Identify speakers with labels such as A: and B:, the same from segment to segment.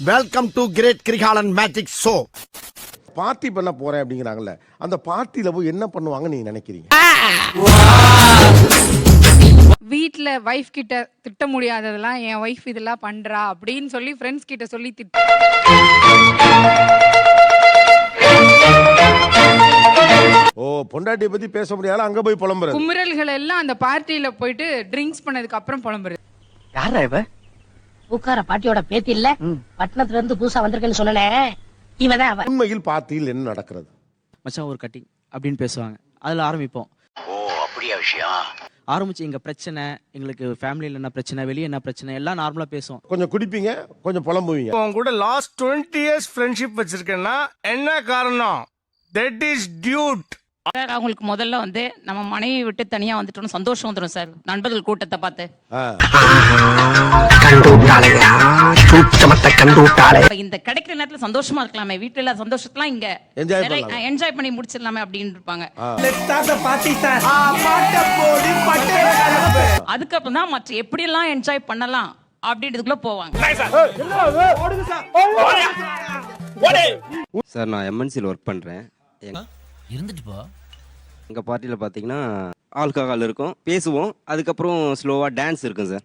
A: Welcome to great Kirikalan magic show.
B: Party பண்ண போறேன் அப்படிங்கிறாங்கல்ல, அந்த பார்ட்டில போய் என்ன பண்ணுவாங்க நீங்க நினைக்கிறீங்க?
C: வீட்ல வைஃப் கிட்ட திட்ட முடியாததெல்லாம் என் வைஃப் இதெல்லாம் பண்றா அப்படின்னு சொல்லி ஃப்ரெண்ட்ஸ் கிட்ட சொல்லி
B: ஓ, பொண்டாட்டியை பத்தி பேச முடியாத அங்க போய் புலம்புறது.
C: குமுறல்கள் எல்லாம் அந்த பார்ட்டியில போயிட்டு ட்ரிங்க்ஸ் பண்ணதுக்கு அப்புறம் புலம்புறது.
D: யாரா இவ?
E: பூக்கார பாட்டியோட பேத்தி இல்ல, பட்டணத்துல இருந்து புதுசா வந்திருக்கேன்னு சொன்னனே, இவதான் அவ.
B: உண்மையில் பார்ட்டியில் என்ன நடக்கிறது?
D: மச்சான் ஒரு கட்டிங் அப்படின்னு பேசுவாங்க. அதுல ஆரம்பிப்போம்.
F: ஓ, அப்படியா விஷயம்?
D: ஆரம்பிச்சு எங்க பிரச்சனை, எங்களுக்கு ஃபேமிலியில என்ன பிரச்சனை, வெளியே என்ன பிரச்சனை எல்லாம் நார்மலா பேசுவோம்.
B: கொஞ்சம் குடிப்பீங்க, கொஞ்சம் புலம்புவீங்க.
G: உன் கூட லாஸ்ட் 20 years ஃப்ரெண்ட்ஷிப் வச்சிருக்கேன்னா என்ன காரணம்? That is Dude.
H: சார் அவங்களுக்கு முதல்ல வந்து நம்ம மனைவி விட்டு தனியா வந்துட்டோம்னு சந்தோஷம் வந்துடும் சார், நண்பர்கள் கூட்டத்தை பார்த்து. இந்த கிடைக்கிற நேரத்துல சந்தோஷமா இருக்கலாமே, வீட்டுல இல்லாத சந்தோஷத்தெல்லாம் இங்க என்ஜாய் பண்ணி முடிச்சிடலாமே அப்படின்னு இருப்பாங்க. அதுக்கப்புறம் தான் மற்ற எப்படி எல்லாம் என்ஜாய் பண்ணலாம் அப்படின்றதுக்குள்ள போவாங்க.
I: சார் நான் எம்என்சியில் ஒர்க் பண்ணுறேன்.
D: இருந்துட்டு போ.
I: எங்கள் பார்ட்டியில் பார்த்தீங்கன்னா ஆல்கஹால் இருக்கும், பேசுவோம், அதுக்கப்புறம் ஸ்லோவாக டான்ஸ் இருக்கும் சார்.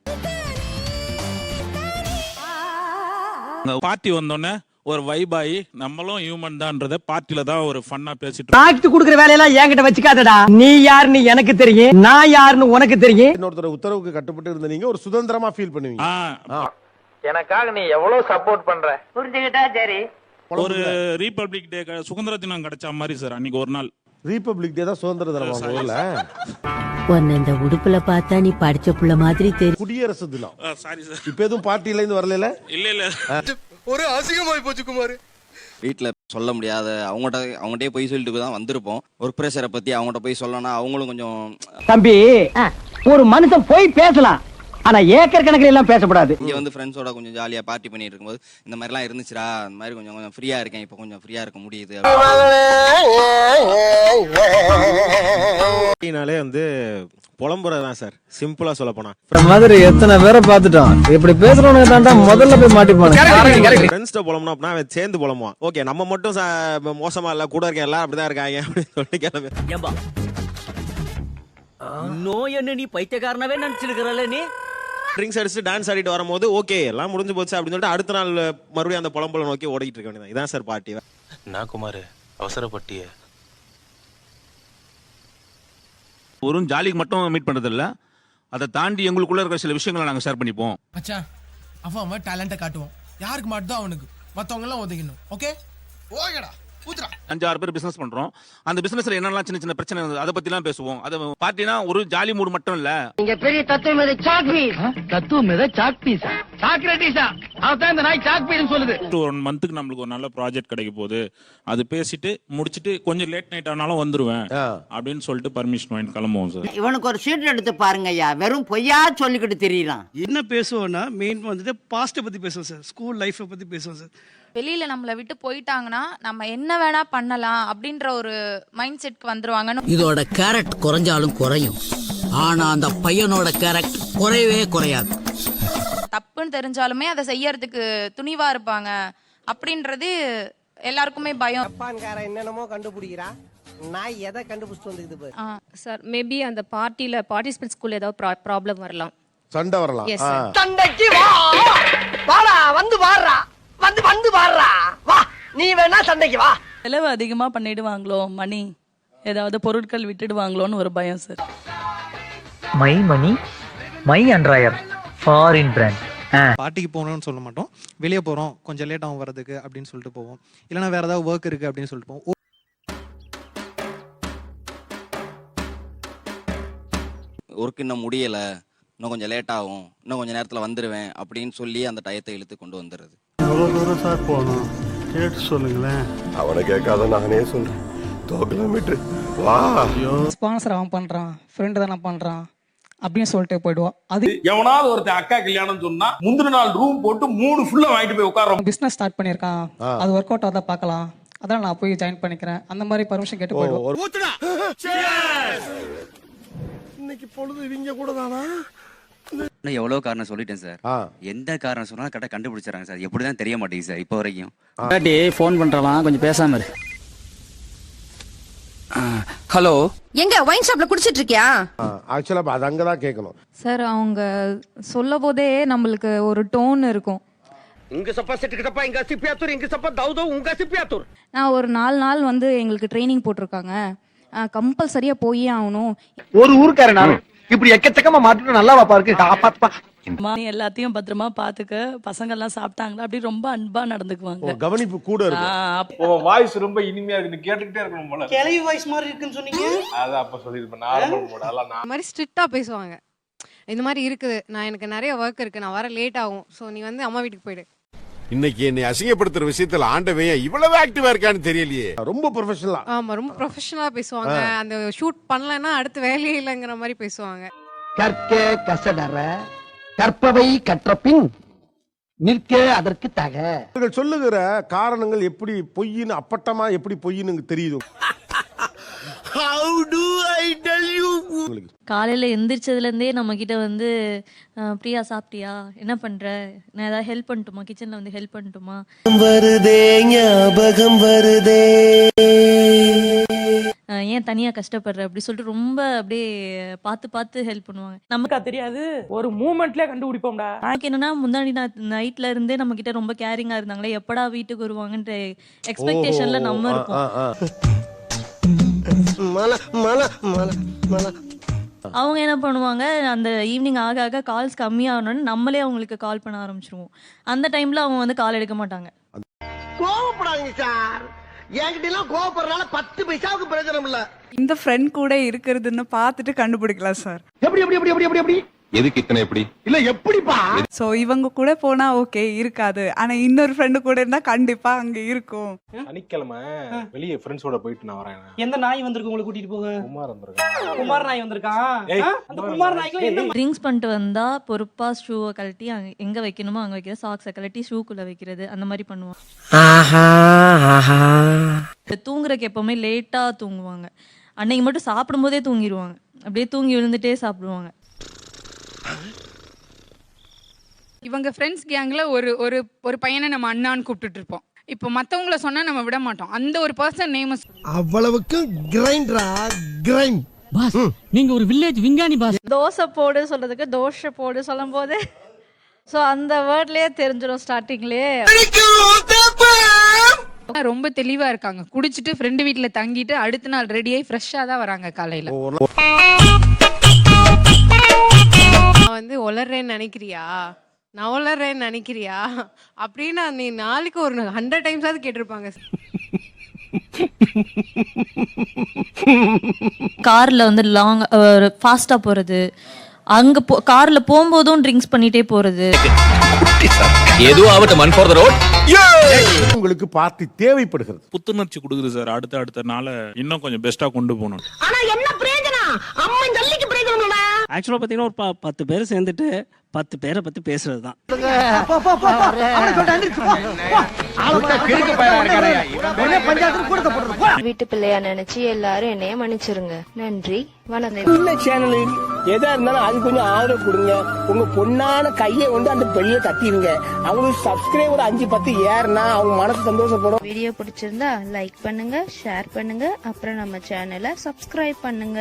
J: பார்ட்டி வந்தோடனே ஒரு வைப் ஆகி நம்மளும் ஹியூமன் தான்றத பார்ட்டில தான் ஒரு ஃபன்னா பேசிட்டு
D: ஆக்ட் குடுக்குற வேலையெல்லாம் என்கிட்ட வச்சுக்காதடா. நீ யாருன்னு எனக்கு தெரியும், நான் யாருன்னு உனக்கு தெரியும்.
B: இன்னொருத்தர் உத்தரவுக்கு கட்டுப்பட்டு இருந்த நீங்க ஒரு சுதந்திரமா ஃபீல் பண்ணுவீங்க.
G: எனக்காக நீ எவ்வளவு சப்போர்ட் பண்ற?
E: புரிஞ்சுக்கிட்டா சரி.
J: ஒரு ரிபப்ளிக் டே சுதந்திர தினம் கிடைச்ச மாதிரி சார். அன்னைக்கு ஒரு நாள்
B: ரிபப்ளிக் டே தான் சுதந்திர தினம். ஊர்ல
E: உன்னை இந்த உடுப்புல பார்த்தா நீ படிச்ச புள்ள மாதிரி தெரியும்.
B: குடியரசு தினம்.
J: Sorry sir.
B: இப்ப எதுவும் பார்ட்டில இருந்து வரல?
J: இல்ல
G: ஒரு அசிங்கமாய் போச்சு குமார்.
I: வீட்டில் சொல்ல முடியாத அவங்ககிட்டயே போய் சொல்லிட்டு தான் வந்திருப்போம். ஒர்க் ப்ரெஷரை பற்றி அவங்ககிட்ட போய் சொல்லணும்னா அவங்களும் கொஞ்சம்.
D: தம்பி, ஒரு மனுஷன் போய் பேசலாம், ஆனா ஏக்கர் கணக்கில் எல்லாம் பேசக்கூடாது.
I: இங்கே வந்து ஃப்ரெண்ட்ஸோட கொஞ்சம் ஜாலியாக பார்ட்டி பண்ணிட்டு இருக்கும்போது இந்த மாதிரிலாம் இருந்துச்சுடா, அந்த மாதிரி கொஞ்சம் ஃப்ரீயாக இருக்கேன், இப்போ கொஞ்சம் ஃப்ரீயாக இருக்க முடியுது.
K: நாளே வந்து புலம்புறதுதான் சார், சிம்பிளா சொல்ல போனா.
D: மாதிரி எத்தனை பேரை பார்த்துட்டோம். இப்படி பேசுறவனுக்கு தாண்டா முதல்ல போய் மாட்டிப்பாங்க.
K: ஃப்ரெண்ட்ஸ்ட புலம்புனா அப்படின்னா அவன் சேர்ந்து புலம்புவான். ஓகே நம்ம மட்டும் மோசமா இல்ல, கூட இருக்க எல்லாம் அப்படிதான் இருக்காங்க அப்படின்னு சொல்லி கிளம்பி.
D: நோய் என்ன நீ பைத்தியக்காரனவே நினைச்சிருக்கிறல்ல நீ.
K: ட்ரிங்க்ஸ் அடிச்சு டான்ஸ் ஆடிட்டு வரும்போது ஓகே எல்லாம் முடிஞ்சு போச்சு அப்படின்னு சொல்லிட்டு அடுத்த நாள் மறுபடியும் அந்த புலம்புல நோக்கி ஓடிட்டு இருக்க வேண்டியதான். இதான் சார் பார்ட்டி.
G: நான் குமார் அவசரப்பட்டிய
J: ஒரு ஜாலிக்கு மட்டும் மீட் பண்றது இல்ல, அதை தாண்டி எங்களுக்குள்ள இருக்கிற சில விஷயங்களை நாங்க ஷேர் பண்ணிப்போம்.
G: மச்சான் அவன் டேலண்ட காட்டுவோம், யாருக்கு மட்டும் அவனுக்கு, மத்தவங்க எல்லாம் ஒதுக்கணும். ஓகே ஓகேடா.
J: 5-6 பேர் பிசினஸ் பண்றோம். அந்த பிசினஸ்ல என்னெல்லாம் சின்ன சின்ன பிரச்சனை இருந்தது அதை பத்தி எல்லாம் பேசுவோம். அது பார்ட்டினா ஒரு ஜாலி மூடு மட்டும் இல்ல.
E: நீங்க பெரிய தத்துவம் மேத சாக் பீஸ். தத்துவம் மேத சாக் பீஸா? சாக்ரட்டிஸா? அதான் இந்த நாய் சாக் பீஸ்னு சொல்லுது.
J: 1 மந்த்துக்கு நம்மளுக்கு ஒரு நல்ல ப்ராஜெக்ட் கிடைக்க போகுது, அது பேசிட்டு முடிச்சிட்டு கொஞ்சம் லேட் நைட் ஆனாலும் வந்துருவேன் அப்படின்னு சொல்லிட்டு பர்மிஷன் வாங்கி கிளம்புவோம் சார்.
E: இவனுக்கு ஒரு சீட் எடுத்து பாருங்க ஐயா, வெறும் பொய்யா சொல்லிக்கிட்டு தெரியலாம்.
D: என்ன பேசுவோம்னா மெயின் வந்துட்டு பாஸ்ட பத்தி பேசுவோம் சார், ஸ்கூல் லைஃப் பத்தி பேசுவோம் சார்.
C: வெளியில நம்மளை விட்டு போயிட்டாங்கன்னா நம்ம என்ன வேணா பண்ணலாம் அப்படின்ற ஒரு மைண்ட் செட்க்கு வந்துருவாங்கன்னு.
E: இதோட கேரட் குறைஞ்சாலும் குறையும், ஆனா அந்த பையனோட கேரட் குறையவே குறையாது.
C: தப்புன்னு தெரிஞ்சாலுமே அதை செய்யறதுக்கு துணிவா இருப்பாங்க அப்படின்றது எல்லாருக்குமே பயம்.
E: ஜப்பான்காரன் என்னென்னமோ கண்டுபிடிக்கிறா, நான் எதை கண்டுபிடிச்சிட்டு வந்துக்குது பாரு.
H: சார் மேபி அந்த பார்ட்டிசிபென்ட்ஸ்குள்ள ஏதாவது ப்ராப்ளம் வரலாம்,
B: சண்டை வரலாம்.
E: சண்டைக்கு வா வாடா, வந்து வாடுறா, வந்து வாடுறா, வா நீ வேணா சண்டைக்கு வா.
H: செலவு அதிகமா பண்ணிடுவாங்களோ, மணி ஏதாவது பொருட்கள் விட்டுடுவாங்களோன்னு ஒரு பயம் sir.
D: My money my underwear foreign brand.
G: பார்ட்டிக்கு போகணும்னு சொல்ல மாட்டோம், வெளியே போறோம் கொஞ்சம் லேட் ஆகும் வரதுக்கு அப்படின்னு சொல்லிட்டு போவோம், இல்லைன்னா வேற ஏதாவது ஒர்க் இருக்கு அப்படின்னு சொல்லிட்டு போவோம்.
I: ஒர்க் இன்னும் முடியல, இன்னும் கொஞ்சம் லேட் ஆகும், இன்னும் கொஞ்சம் நேரத்தில் வந்துடுவேன் அப்படின்னு சொல்லி அந்த டயத்தை இழுத்து கொண்டு வந்துடுறது.
K: எவ்வளவு தூரம் சார் போகணும் கேட்டு சொல்லுங்களேன்.
B: அவனை கேட்காத நானே சொல்றேன். 2 கிலோமீட்டர் வா.
D: ஸ்பான்சர் அவன் பண்றான், ஃப்ரெண்ட் தானே பண்றான் அப்படின்னு சொல்லிட்டு போயிடுவான். அது
G: எவனாவது ஒருத்தர் அக்கா கல்யாணம் சொன்னா முந்தின நாள் ரூம் போட்டு 3 ஃபுல்லா வாங்கிட்டு போய் உட்கார்றோம்.
D: பிசினஸ் ஸ்டார்ட் பண்ணிருக்கான், அது ஒர்க் அவுட் ஆதா பார்க்கலாம், அதான் நான் போய் ஜாயின் பண்ணிக்கிறேன் அந்த மாதிரி பர்மிஷன் கேட்டு போயிடுவோம்.
B: இன்னைக்கு பொழுது இவங்க கூட தானா?
F: நான் எவ்வளவு காரணம் சொல்லிட்டேன் சார். எந்த காரணம் சொன்னாலும் கரெக்டா கண்டுபிடிச்சாங்க சார். எப்படிதான் தெரிய மாட்டேங்குது சார் இப்போ வரைக்கும்.
D: போன் பண்றலாம் கொஞ்சம் பேசாம இரு.
L: ஹலோ,
M: எங்க ஒயின் ஷாப்ல குடிச்சிட்டு இருக்கியா?
B: ஆக்சுவலா அது அங்கதான் கேட்கணும்
C: சார். அவங்க சொல்ல போதே நம்மளுக்கு ஒரு டோன் இருக்கும்.
E: இங்க சப்பா செட்டுக்கிட்டப்பா, இங்க சிப்பியாத்தூர், இங்க சப்பா தௌதோ, உங்க சிப்பியாத்தூர்.
C: நான் ஒரு 4 நாள் வந்து எங்களுக்கு ட்ரைனிங் போட்டிருக்காங்க. கம்பல்சரியா போயே ஆகணும்.
E: ஒரு ஊருக்காரன் நான் இப்படி எக்கச்சக்கமா மாட்டிட்டு நல்லா வாப்பா இருக்கு. காப்பாத்துப்பா.
H: எல்லாத்தையும் பத்திரமா பாத்துக்க. பசங்க எல்லாம் சாப்பிட்டாங்களா அப்படி ரொம்ப அன்பா நடந்துக்குவாங்க.
B: கவனிப்பு கூட இருக்கும்.
J: வாய்ஸ் ரொம்ப இனிமையா இருக்கு, கேட்டுக்கிட்டே இருக்கணும் போல.
E: கிளவி வாய்ஸ் மாதிரி இருக்குன்னு சொன்னீங்க.
J: அத அப்ப சொல்லிருப்பேன். நார்மல் மோட் அதெல்லாம்
C: இந்த மாதிரி ஸ்ட்ரிக்ட்டா பேசுவாங்க. இந்த மாதிரி இருக்குது, நான் எனக்கு நிறைய ஒர்க் இருக்கு, நான் வர லேட் ஆகும், சோ நீ வந்து அம்மா வீட்டுக்கு போயிடு.
A: இன்னைக்கு என்னை அசிங்கப்படுத்துற விஷயத்துல ஆண்டவன் இவ்வளவு ஆக்டிவா இருக்கான்னு தெரியலையே.
B: ரொம்ப ப்ரொஃபஷனலா.
C: ஆமா, ரொம்ப ப்ரொஃபஷனலா பேசுவாங்க. அந்த ஷூட் பண்ணலன்னா அடுத்து வேலையே இல்லைங்கிற மாதிரி பேசுவாங்க.
E: கற்க கசடற கற்பவை கற்றபின் நிற்க அதற்கு தக.
B: இவர்கள் சொல்லுகிற காரணங்கள் எப்படி பொய்ன்னு, அப்பட்டமா எப்படி பொய்ன்னு தெரியுது.
A: How do I tell you?
H: காலையில எந்திரிச்சதுல இருந்தே நம்ம கிட்ட வந்து பிரியா சாப்பிட்டியா, என்ன பண்ற, நான் ஏதாவது ஹெல்ப் பண்ணட்டுமா, கிச்சன்ல வந்து ஹெல்ப் பண்ணட்டுமா,
E: வருதே ஞாபகம் வருதே,
H: ஏன் தனியா கஷ்டப்படுற அப்படி சொல்லிட்டு ரொம்ப அப்படியே பார்த்து பார்த்து ஹெல்ப் பண்ணுவாங்க. நமக்கு தெரியாது, ஒரு மூமெண்ட்லயே கண்டுபிடிப்போம்டா. எனக்கு என்னன்னா முன்னாடி நைட்ல இருந்தே நம்ம கிட்ட ரொம்ப கேரிங்கா இருந்தாங்களே, எப்படா வீட்டுக்கு வருவாங்கன்ற எக்ஸ்பெக்டேஷன்ல நம்ம இருப்போம். அவங்க என்ன பண்ணுவாங்க, அந்த ஈவினிங் ஆக ஆக கால்ஸ் கம்மியாகணும்னு நம்மளே அவங்களுக்கு கால் பண்ண ஆரம்பிச்சிருவோம். அந்த டைம்ல அவங்க வந்து கால் எடுக்க மாட்டாங்க.
E: கோவப்படாதீங்க சார், என்கிட்ட எல்லாம் கோவப்படுறதுனால 10 பைசாவுக்கு பிரயோஜனம் இல்ல.
C: இந்த ஃப்ரெண்ட் கூட இருக்கிறதுன்னு பார்த்துட்டு கண்டுபிடிக்கலாம் சார்.
E: எப்படி எப்படி எப்படி எப்படி எப்படி
J: எதுக்கு இத்தனை எப்படி
E: இல்ல எப்படிப்பா?
C: சோ இவங்க கூட போனா ஓகே இருக்காது, ஆனா இன்னொரு ஃப்ரெண்டு கூட இருந்தா கண்டிப்பா அங்க இருக்கும்.
J: சனிக்கிழமை வெளியே ஃப்ரெண்ட்ஸோட போயிட்டு நான் வரேன்.
E: எந்த நாய் வந்திருக்கு உங்களை கூட்டிட்டு போக?
J: குமார் வந்திருக்கான்.
E: குமார் நாய் வந்திருக்கான். அந்த குமார் நாய்க்கு என்ன
H: ட்ரிங்க்ஸ் பண்ணிட்டு வந்தா பொறுப்பா ஷூவை கழட்டி எங்க வைக்கணுமோ அங்க வைக்கிற, சாக்ஸை கழட்டி ஷூக்குள்ள வைக்கிறது, அந்த மாதிரி பண்ணுவாங்க. தூங்குறதுக்கு எப்பவுமே லேட்டா தூங்குவாங்க. அன்னைக்கு மட்டும் சாப்பிடும் போதே தூங்கிடுவாங்க. அப்படியே தூங்கி விழுந்துட்டே சாப்பிடுவாங்க.
C: இவங்க ஃப்ரெண்ட்ஸ் கேங்ல ஒரு ஒரு ஒரு பையனை நம்ம அண்ணான்னு கூப்பிட்டுட்டு இருப்போம். இப்போ மத்தவங்கள சொன்னா நம்ம விட மாட்டோம். அந்த ஒரு பர்சன் நேம்
A: அவ்வளவுக்கு கிரைண்டரா கிரைண்ட்.
D: பாஸ், நீங்க ஒரு வில்லேஜ் விஞ்ஞானி பாஸ்.
H: தோசை போடு சொல்றதுக்கு தோசை போடு சொல்லும் போது சோ அந்த வேர்ட்லயே தெரிஞ்சிடும் ஸ்டார்டிங்லயே.
C: ரொம்ப தெளிவா இருக்காங்க. குடிச்சிட்டு ஃப்ரெண்டு வீட்ல தங்கிட்டு அடுத்த நாள் ரெடி ஆகி ஃப்ரெஷ்ஷா தான் வராங்க காலையில. நான் வந்து ஒளர்றேன்னு நினைக்கிறியா, நான் ஒளர்றேன்னு நினைக்கிறியா அப்படின்னு நீ நாளைக்கு ஒரு 100 டைம்ஸாவது கேட்டிருப்பாங்க.
H: கார்ல வந்து லாங் ஃபாஸ்டா போறது, அங்க கார்ல போகும்போதும் ட்ரிங்க்ஸ் பண்ணிட்டே போறது.
B: உங்களுக்கு பார்ட்டி தேவைப்படுகிறது.
J: புத்துணர்ச்சி கொடுக்குது சார். அடுத்த நாள இன்னும் கொஞ்சம் பெஸ்டா கொண்டு போகணும்.
E: ஆனா என்ன பிரயோஜனம்? அம்மா ஜல்லிக்கு பிரயோஜனம் இல்ல.
D: ஆக்சுவலா பாத்தீங்கன்னா ஒரு 10 பேர் சேர்ந்துட்டு 10 பேரை பத்தி பேசுறதுதான்.
M: வீட்டு பிள்ளையா நினைச்சு எல்லாரும் என்னைய மன்னிச்சிருங்க. நன்றி, வணக்கம்.
E: சேனல் எதா இருந்தாலும் அது கொஞ்சம் ஆதரவு கொடுங்க. உங்க பொண்ணான கையை வந்து அந்த பெரிய தட்டிடுங்க. அவங்களுக்கு சப்ஸ்கிரைபர் 5-10 ஏறுனா அவங்க மனசு சந்தோஷப்படும்.
M: வீடியோ பிடிச்சிருந்தா லைக் பண்ணுங்க, ஷேர் பண்ணுங்க, அப்புறம் நம்ம சேனலை சப்ஸ்கிரைப் பண்ணுங்க.